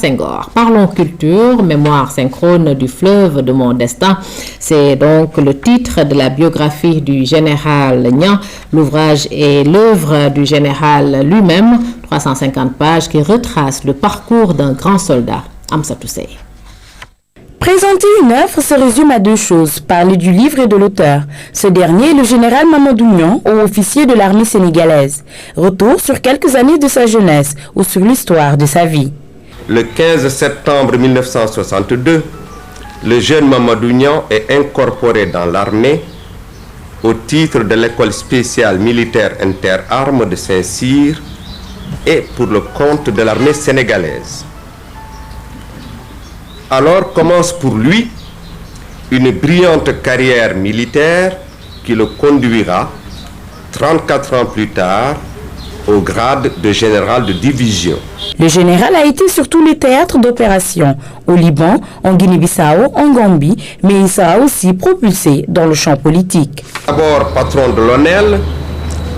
Senghor. Parlons culture, mémoire synchrone du fleuve de mon destin. C'est donc le titre de la biographie du général Niang. L'ouvrage est l'œuvre du général lui-même, 350 pages qui retracent le parcours d'un grand soldat, Amsatou Sey. Présenter une œuvre se résume à deux choses, parler du livre et de l'auteur. Ce dernier est le général Mamadou Niang, haut officier de l'armée sénégalaise. Retour sur quelques années de sa jeunesse ou sur l'histoire de sa vie. Le 15 septembre 1962, le jeune Mamadou Niang est incorporé dans l'armée au titre de l'école spéciale militaire interarmes de Saint-Cyr et pour le compte de l'armée sénégalaise. Alors commence pour lui une brillante carrière militaire qui le conduira 34 ans plus tard au grade de général de division. Le général a été sur tous les théâtres d'opération, au Liban, en Guinée-Bissau, en Gambie, mais il sera aussi propulsé dans le champ politique. D'abord patron de l'ONEL,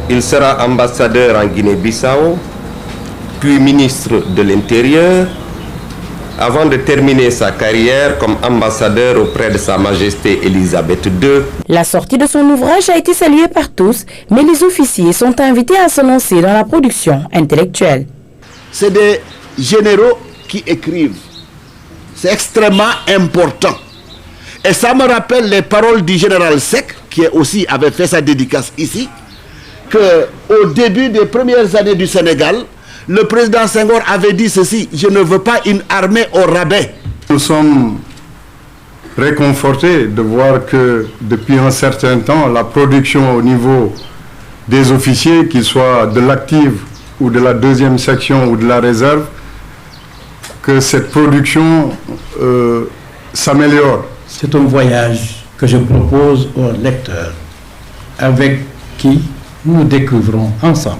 il sera ambassadeur en Guinée-Bissau, puis ministre de l'Intérieur, avant de terminer sa carrière comme ambassadeur auprès de Sa Majesté Elisabeth II. La sortie de son ouvrage a été saluée par tous, mais les officiers sont invités à se lancer dans la production intellectuelle. C'est des généraux qui écrivent. C'est extrêmement important. Et ça me rappelle les paroles du général Seck, qui aussi avait fait sa dédicace ici, qu'au début des premières années du Sénégal, le président Senghor avait dit ceci: je ne veux pas une armée au rabais. Nous sommes réconfortés de voir que depuis un certain temps, la production au niveau des officiers, qu'ils soient de l'active ou de la deuxième section ou de la réserve, que cette production s'améliore. C'est un voyage que je propose aux lecteurs, avec qui nous découvrons ensemble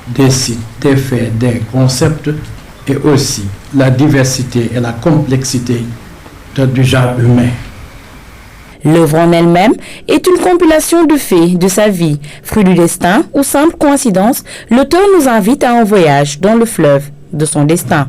des sites, des faits, des concepts et aussi la diversité et la complexité du genre humain. L'œuvre en elle-même est une compilation de faits de sa vie, fruit du destin ou simple coïncidence. L'auteur nous invite à un voyage dans le fleuve de son destin.